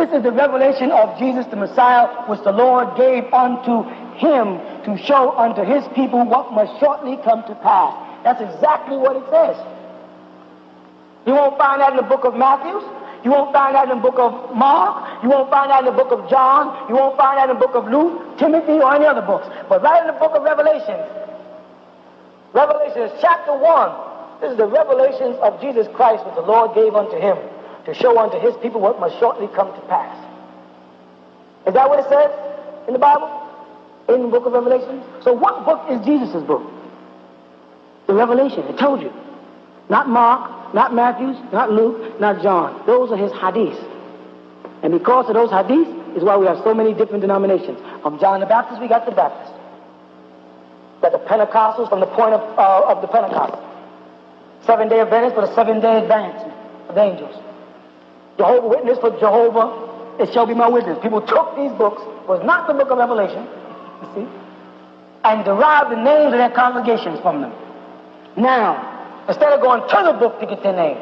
This is the revelation of Jesus the Messiah, which the Lord gave unto him to show unto his people what must shortly come to pass. That's exactly what it says. You won't find that in the book of Matthew. You won't find that in the book of Mark. You won't find that in the book of John. You won't find that in the book of Luke, Timothy, or any other books. But right in the book of Revelation, Revelation chapter 1, this is the revelations of Jesus Christ which the Lord gave unto him to show unto his people what must shortly come to pass. Is that what it says in the Bible? In the book of Revelation? So what book is Jesus' book? The Revelation. It told you. Not Mark, not Matthew, not Luke, not John. Those are his hadiths. And because of those hadiths is why we have so many different denominations. From John the Baptist, we got the Baptist. Got the Pentecostals from the point of the Pentecost. 7-day Adventists for the 7-day advancement of the angels. Jehovah Witness for Jehovah, it shall be my witness. People took these books, was not the book of Revelation, you see, and derived the names of their congregations from them. Now, instead of going to the book to get their name,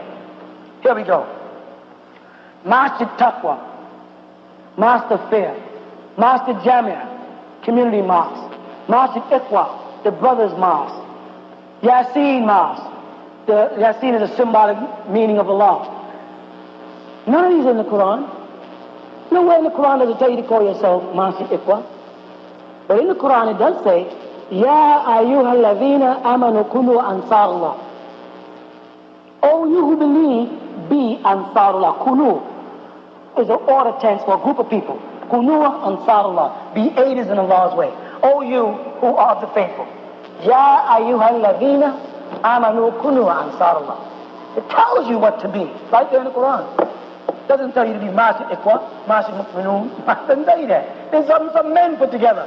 here we go. Masjid Taqwa, Master Fair, Master Jamia, Community Mosque, Masjid Iqwa, the Brothers Mosque, Yasin Mosque. The Yasin is a symbolic meaning of Allah. None of these are in the Quran. Nowhere in the Quran does it tell you to call yourself Masjid Iqwa. But in the Quran it does say, Ya ayyuhal ladhina amanu kunu ansarullah. Oh, you who believe, be ansarullah. Kunu is an order tense for a group of people. Kunu ansarullah. Be aiders in Allah's way. Oh, you who are of the faithful. Ya ayyuhal ladhina amanu kunu ansarullah. It tells you what to be, right there in the Quran. It doesn't tell you to be Masjid Iqwa, Masjid Mu'minun. It doesn't tell you that. There's some men put together.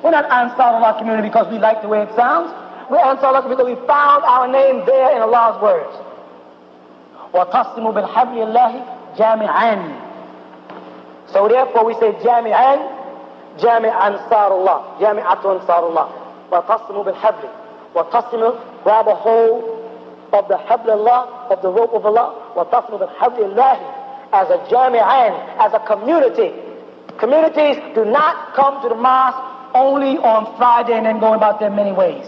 We're not Ansarullah community because we like the way it sounds. We're Ansarullah because we found our name there in Allah's words. وَتَصِمُوا بِالْحَبْلِ اللَّهِ جَامِعًا. So therefore we say جَامِعًا, جَامِعَ Ansarullah, جَامِعَةُ Ansarullah. وَتَصِمُوا بِالْحَبْلِ. وَتَصِمُوا, grab a hold of the habl Allah, of the rope of Allah. وَتَصِمُوا بِالْحَبْلِ اللَّهِ, as a jami'an, as a community. Communities do not come to the mosque only on Friday and then going about their many ways.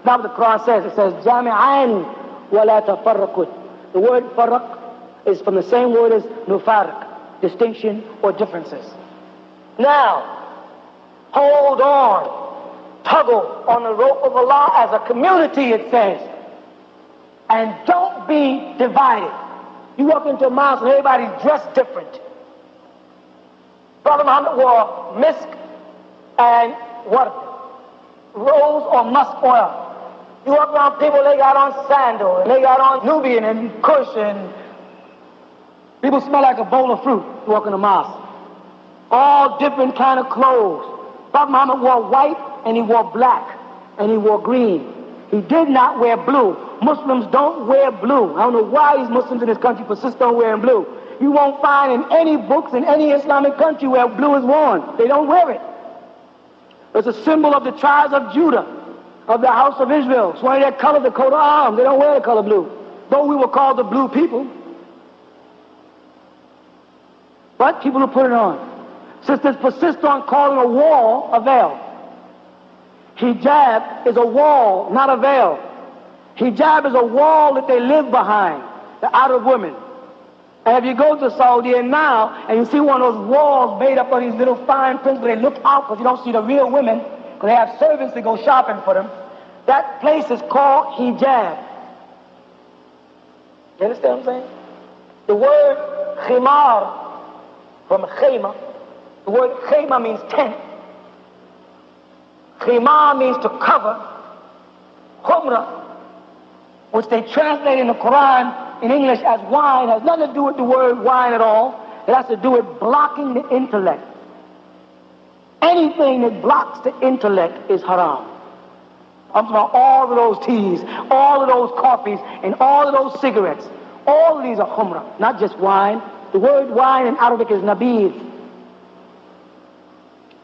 Now what the Quran says, it says jami'an وَلَا تَفَرَّقُوا. The word farraq is from the same word as nufarq, distinction or differences. Now, hold on, tuggle on the rope of Allah as a community, it says. And don't be divided. You walk into a mosque and everybody's dressed different. Prophet Muhammad wore misk and what? Rose or musk oil. You walk around, people, they got on sandal, and they got on Nubian and Kush, and people smell like a bowl of fruit. You walk in the mosque. All different kind of clothes. Prophet Muhammad wore white, and he wore black, and he wore green. He did not wear blue. Muslims don't wear blue. I don't know why these Muslims in this country persist on wearing blue. You won't find in any books in any Islamic country where blue is worn. They don't wear it. It's a symbol of the tribes of Judah, of the house of Israel. It's one of their colors, the coat of arms. They don't wear the color blue. Though we were called the blue people. But people will put it on. Sisters persist on calling a wall a veil. Hijab is a wall, not a veil. Hijab is a wall that they live behind, the Arab women. And if you go to Saudi now and you see one of those walls made up of these little fine prints where they look out because you don't see the real women, because they have servants that go shopping for them, that place is called hijab. You understand what I'm saying? The word khimar, from khayma, the word khayma means tent. Khimar means to cover. Khumra, which they translate in the Quran in English as wine, has nothing to do with the word wine at all. It has to do with blocking the intellect. Anything that blocks the intellect is haram. I'm talking about all of those teas, all of those coffees, and all of those cigarettes. All of these are khumra, not just wine. The word wine in Arabic is nabid.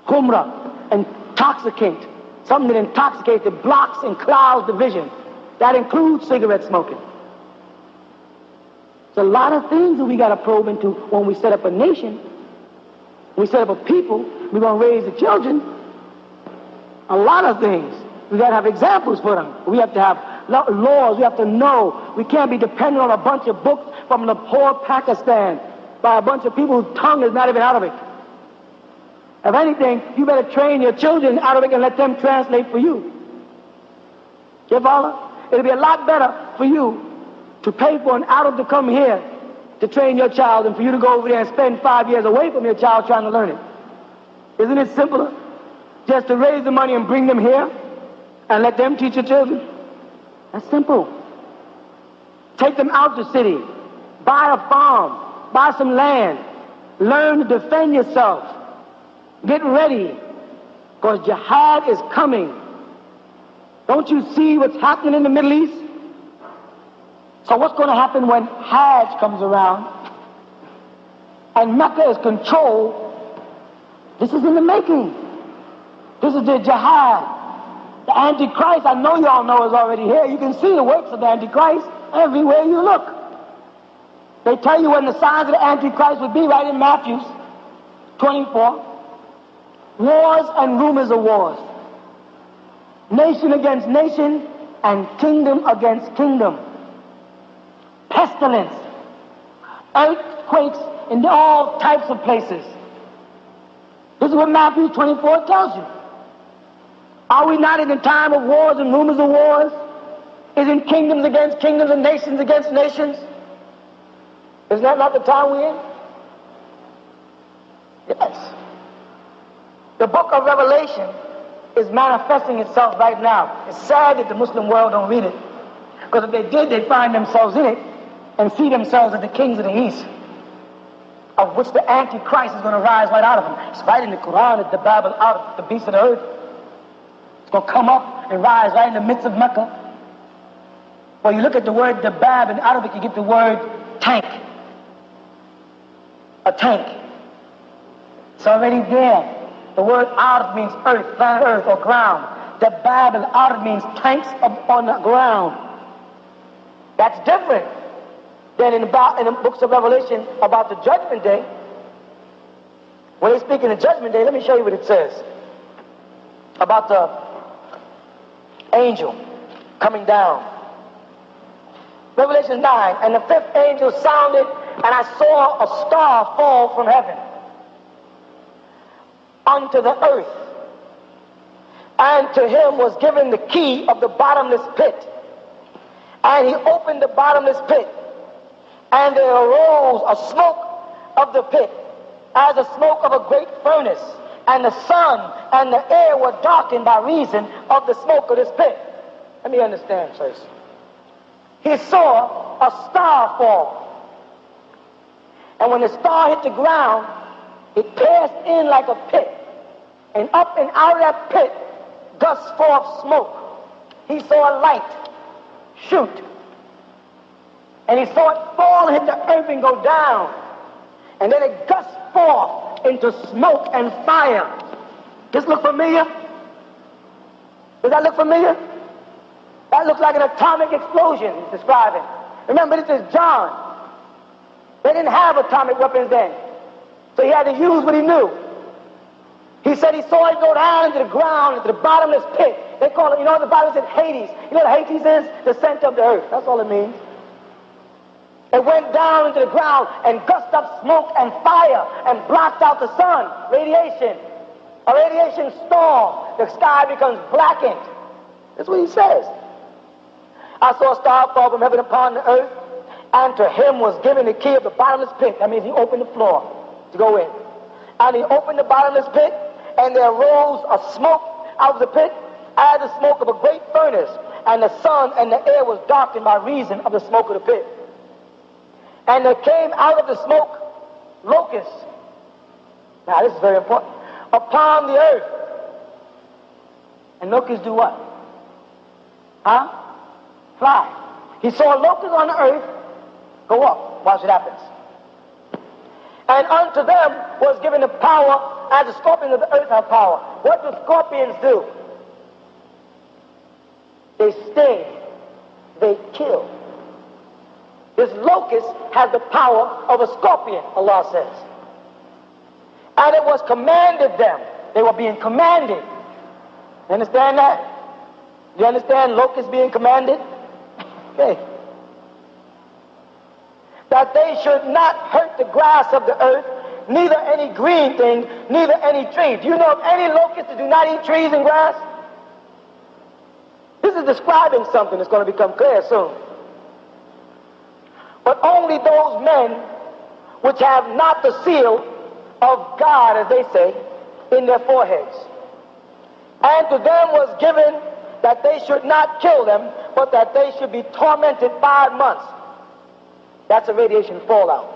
Khumra, intoxicant. Something that intoxicates, that blocks and clouds the vision. That includes cigarette smoking. There's a lot of things that we got to probe into when we set up a nation We set up a people, we're going to raise the children. A lot of things. We got to have examples for them. We have to have laws. We have to know. We can't be dependent on a bunch of books from Lahore, Pakistan, by a bunch of people whose tongue is not even Arabic. If anything, you better train your children in Arabic and let them translate for you. You follow? It'll be a lot better for you to pay for an Arab to come here to train your child than for you to go over there and spend 5 years away from your child trying to learn it. Isn't it simpler just to raise the money and bring them here and let them teach your children? That's simple. Take them out the city, buy a farm, buy some land, learn to defend yourself, get ready, because jihad is coming. Don't you see what's happening in the Middle East? So what's going to happen when Hajj comes around and Mecca is controlled? This is in the making. This is the jihad. The Antichrist, I know y'all know, is already here. You can see the works of the Antichrist everywhere you look. They tell you when the signs of the Antichrist would be right in Matthew 24. Wars and rumors of wars. Nation against nation and kingdom against kingdom. Pestilence. Earthquakes in all types of places. This is what Matthew 24 tells you. Are we not in a time of wars and rumors of wars? Isn't kingdoms against kingdoms and nations against nations? Isn't that not the time we're in? Yes. The book of Revelation is manifesting itself right now. It's sad that the Muslim world don't read it, because if they did, they'd find themselves in it and see themselves as the kings of the East, of which the Antichrist is going to rise right out of them. It's right in the Quran, it's the Bible, out of the beast of the earth. It's going to come up and rise right in the midst of Mecca. Well, you look at the word Dabab in Arabic, you get the word tank. A tank. It's already there. The word Ard means earth, planet earth or ground. Dabab and Ard means tanks on the ground. That's different than in the books of Revelation about the judgment day. When they speak in the judgment day, let me show you what it says about the angel coming down. Revelation 9, and the fifth angel sounded, and I saw a star fall from heaven unto the earth, and to him was given the key of the bottomless pit, and he opened the bottomless pit, and there arose a smoke of the pit as the smoke of a great furnace, and the sun and the air were darkened by reason of the smoke of this pit. Let me understand first. He saw a star fall, and when the star hit the ground, it passed in like a pit, and up and out of that pit gushed forth smoke. He saw a light shoot, and he saw it fall and hit the earth and go down, and then it gushed forth into smoke and fire. This look familiar? Does that look familiar? That looks like an atomic explosion he's describing. Remember, this is John. They didn't have atomic weapons then, so he had to use what he knew. He said he saw it go down into the ground, into the bottomless pit. They call it, you know, the Bible said Hades. You know what Hades is? The center of the earth. That's all it means. It went down into the ground and gushed up smoke and fire and blocked out the sun. Radiation. A radiation storm. The sky becomes blackened. That's what he says. I saw a star fall from heaven upon the earth, and to him was given the key of the bottomless pit. That means he opened the floor to go in. And he opened the bottomless pit, and there rose a smoke out of the pit as the smoke of a great furnace, and the sun and the air was darkened by reason of the smoke of the pit. And there came out of the smoke locusts. Now this is very important. Upon the earth. And locusts do what? Huh? Fly. He saw locusts on the earth go up. Watch what happens. And unto them was given the power, as the scorpions of the earth have power. What do scorpions do? They sting. They kill. This locust has the power of a scorpion, Allah says. And it was commanded them. They were being commanded. You understand that? You understand locusts being commanded? Okay. That they should not hurt the grass of the earth, neither any green thing, neither any tree. Do you know of any locusts that do not eat trees and grass? This is describing something that's going to become clear soon. But only those men which have not the seal of God, as they say, in their foreheads. And to them was given that they should not kill them, but that they should be tormented 5 months. That's a radiation fallout.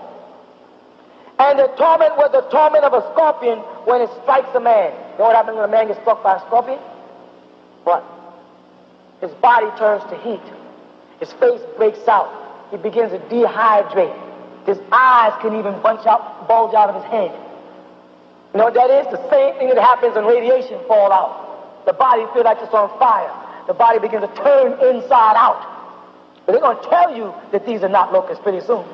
And the torment was the torment of a scorpion when it strikes a man. You know what happens when a man gets struck by a scorpion? What? His body turns to heat. His face breaks out. He begins to dehydrate. His eyes can even bulge out of his head. You know what that is? The same thing that happens when radiation fallout. The body feels like it's on fire. The body begins to turn inside out. But they're going to tell you that these are not locusts pretty soon.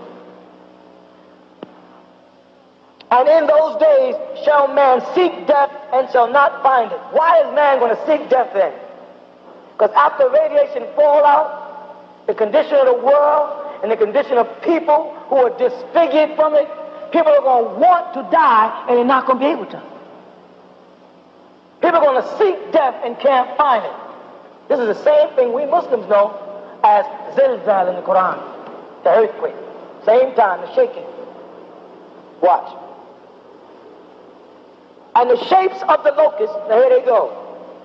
And in those days shall man seek death and shall not find it. Why is man going to seek death then? Because after radiation fallout, the condition of the world and the condition of people who are disfigured from it, people are going to want to die and they're not going to be able to. People are going to seek death and can't find it. This is the same thing we Muslims know as zilzal in the Quran, the earthquake. Same time, the shaking. Watch. And the shapes of the locusts, now here they go.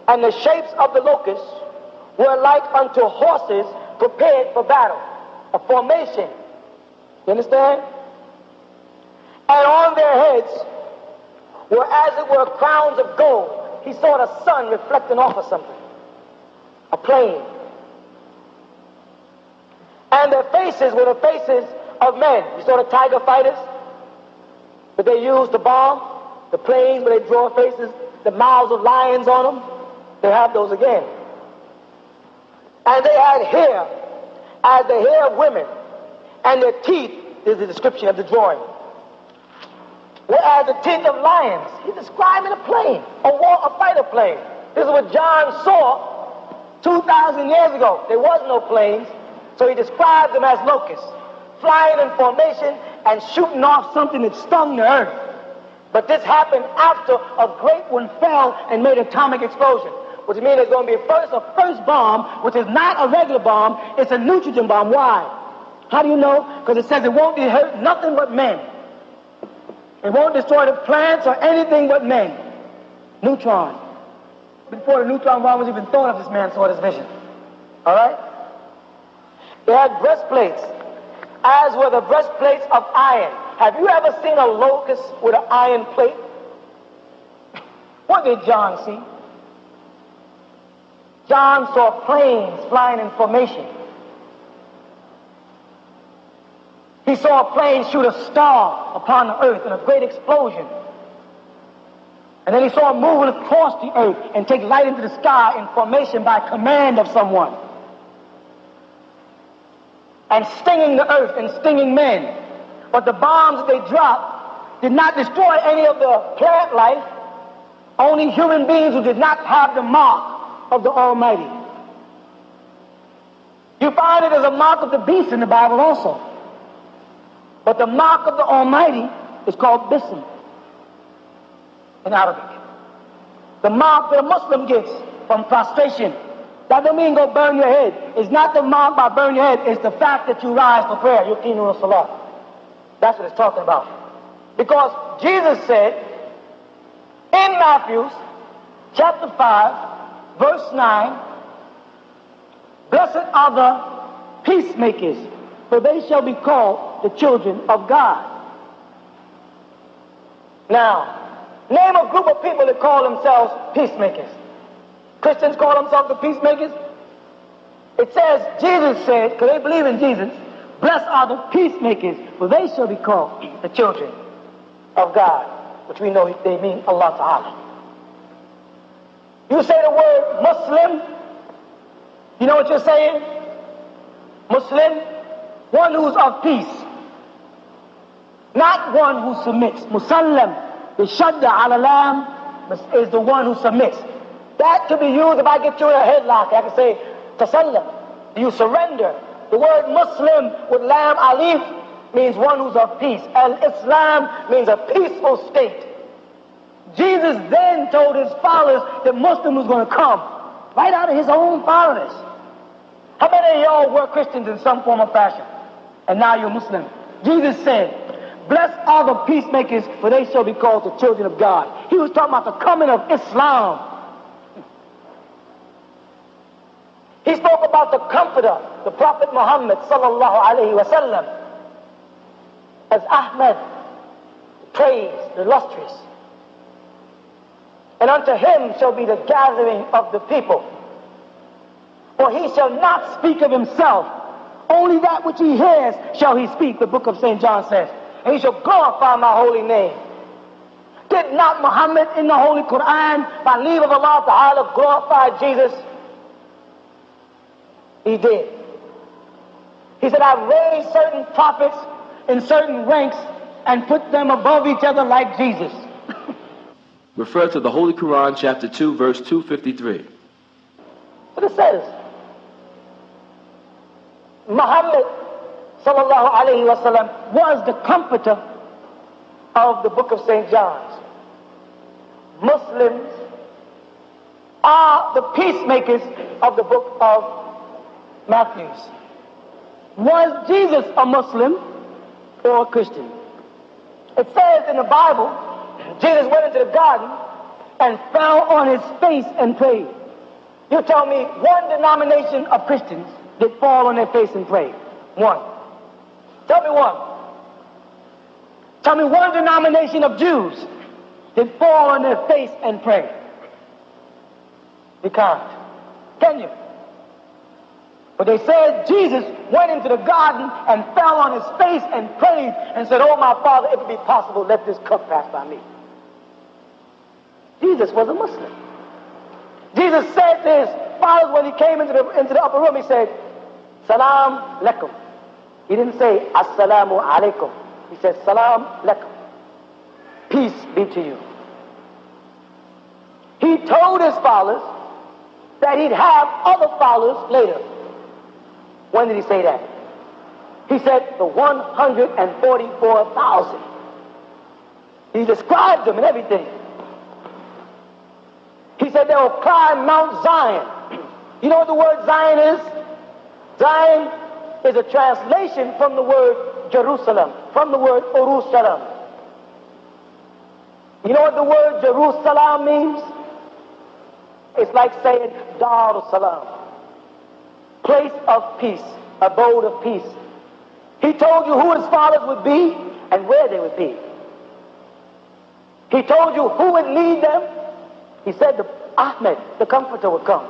And the shapes of the locusts were like unto horses prepared for battle. A formation. You understand? And on their heads were as it were crowns of gold. He saw the sun reflecting off of something. A plane. And their faces were the faces of men. You saw the tiger fighters that they used to bomb? The planes where they draw faces, the mouths of lions on them. They have those again. And they had hair as the hair of women, and their teeth is the description of the drawing. Whereas the teeth of lions, he's describing a plane, a fighter plane. This is what John saw 2,000 years ago. There was no planes, so he described them as locusts, flying in formation and shooting off something that stung the earth. But this happened after a great one fell and made an atomic explosion, which means there's going to be a first bomb, which is not a regular bomb, it's a neutrogen bomb. Why? How do you know? Because it says it won't hurt nothing but men. It won't destroy the plants or anything but men. Neutron. Before the neutron bomb was even thought of, this man saw this vision. All right? They had breastplates, as were the breastplates of iron. Have you ever seen a locust with an iron plate? What did John see? John saw planes flying in formation. He saw a plane shoot a star upon the earth in a great explosion. And then he saw it moving across the earth and take light into the sky in formation by command of someone. And stinging the earth and stinging men. But the bombs that they dropped did not destroy any of the plant life, only human beings who did not have the mark of the Almighty. You find it as a mark of the beast in the Bible also. But the mark of the Almighty is called Bism in Arabic. The mark that a Muslim gets from prostration, that don't mean go burn your head. It's not the mark by burn your head, it's the fact that you rise for prayer. Yuqinu salat. That's what it's talking about. Because Jesus said in Matthew chapter 5, verse 9, blessed are the peacemakers, for they shall be called the children of God. Now, name a group of people that call themselves peacemakers. Christians call themselves the peacemakers. It says, Jesus said, because they believe in Jesus, blessed are the peacemakers, for they shall be called the children of God, which we know they mean Allah Ta'ala. You say the word Muslim, you know what you're saying? Muslim, one who's of peace, not one who submits. Musallam, The shadda ala lam is the one who submits. That to be used if I get you in a headlock. I can say, tasallam, you surrender. The word Muslim with lam alif means one who's of peace. Al-Islam means a peaceful state. Jesus then told his followers that Muslim was going to come right out of his own followers. How many of y'all were Christians in some form or fashion, and now you're Muslim? Jesus said, blessed are the peacemakers, for they shall be called the children of God. He was talking about the coming of Islam. He spoke about the comforter, the Prophet Muhammad sallallahu alaihi wasallam, as Ahmed, praised, illustrious. And unto him shall be the gathering of the people. For he shall not speak of himself, only that which he hears shall he speak, the book of St. John says. And he shall glorify my holy name. Did not Muhammad in the Holy Quran, by leave of Allah Ta'ala, glorify Jesus? He did. He said, I've raised certain prophets in certain ranks and put them above each other like Jesus. Refer to the Holy Quran, chapter 2, verse 253. What it says. Muhammad sallallahu alayhi wa sallam was the comforter of the book of St. John's. Muslims are the peacemakers of the book of Matthew's. Was Jesus a Muslim or a Christian? It says in the Bible, Jesus went into the garden and fell on his face and prayed. You tell me one denomination of Christians did fall on their face and pray. One. Tell me one. Tell me one denomination of Jews did fall on their face and pray. You can't. Can you? But they said Jesus went into the garden and fell on his face and prayed and said, oh my Father, if it be possible, let this cup pass by me. Jesus was a Muslim. Jesus said to his followers when he came into the upper room, he said, Salam lakum. He didn't say Assalamu alaikum. He said Salam lakum. Peace be to you. He told his followers that he'd have other followers later. When did he say that? He said the 144,000. He described them and everything. He said they will climb Mount Zion. You know what the word Zion is? Zion is a translation from the word Jerusalem, from the word Urushalam. You know what the word Jerusalem means? It's like saying Dar Salam, place of peace, abode of peace. He told you who his followers would be and where they would be. He told you who would lead them. He said Ahmed, the comforter, would come.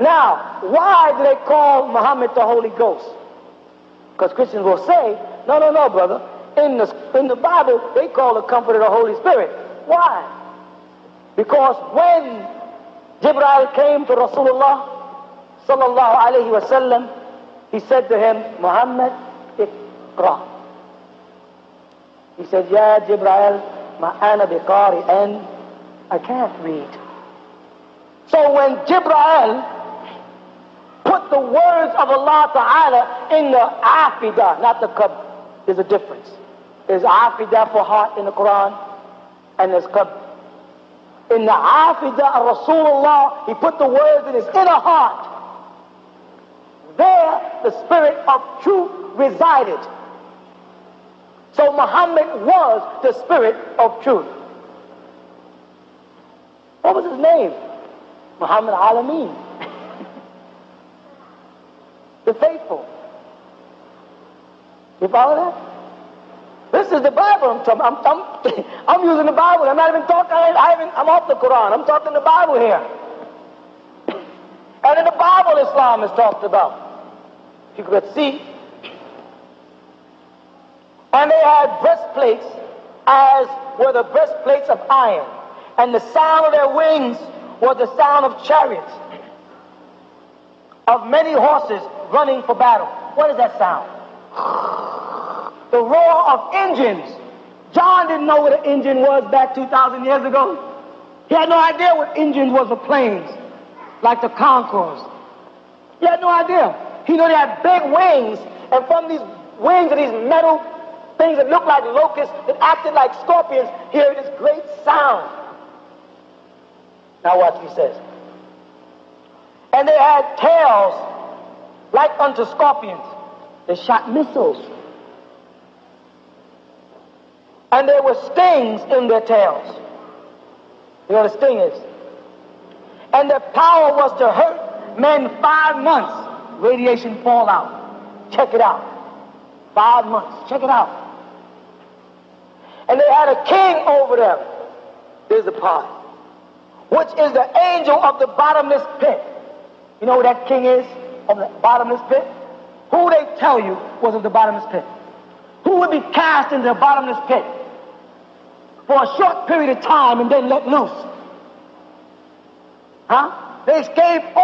Now, why do they call Muhammad the Holy Ghost? Because Christians will say, no, brother. In the Bible, they call the comforter the Holy Spirit. Why? Because when Jibreel came to Rasulullah sallallahu alayhi wa sallam, he said to him, Muhammad, iqra. He said, Ya Jibreel, ma ana biqari'an, I can't read. So when Jibreel put the words of Allah Ta'ala in the afidah, not the qab, there's a difference. There's afidah for heart in the Quran, and there's qab. In the afidah of Rasulullah, he put the words in his inner heart. There, the spirit of truth resided. So Muhammad was the spirit of truth. What was his name? Muhammad Alameen. The faithful. You follow that? This is the Bible I'm talking. I'm using the Bible. I'm not even talking. I'm off the Quran. I'm talking the Bible here. And in the Bible, Islam is talked about. You could see. And they had breastplates, as were the breastplates of iron. And the sound of their wings was the sound of chariots, of many horses running for battle. What is that sound? The roar of engines John didn't know what an engine was back 2,000 years ago. He had no idea what engines was for planes, like the Concours. He had no idea. He knew they had big wings, and from these wings of these metal things that looked like locusts, that acted like scorpions, he heard this great sound. Now watch what he says. And they had tails like unto scorpions. They shot missiles. And there were stings in their tails. You know what a sting is? And their power was to hurt men 5 months. Radiation fallout. Check it out. 5 months. Check it out. And they had a king over them. There's the part. Which is the angel of the bottomless pit. You know who that king is of the bottomless pit? Who they tell you was of the bottomless pit? Who would be cast into the bottomless pit for a short period of time and then let loose? Huh? They escaped all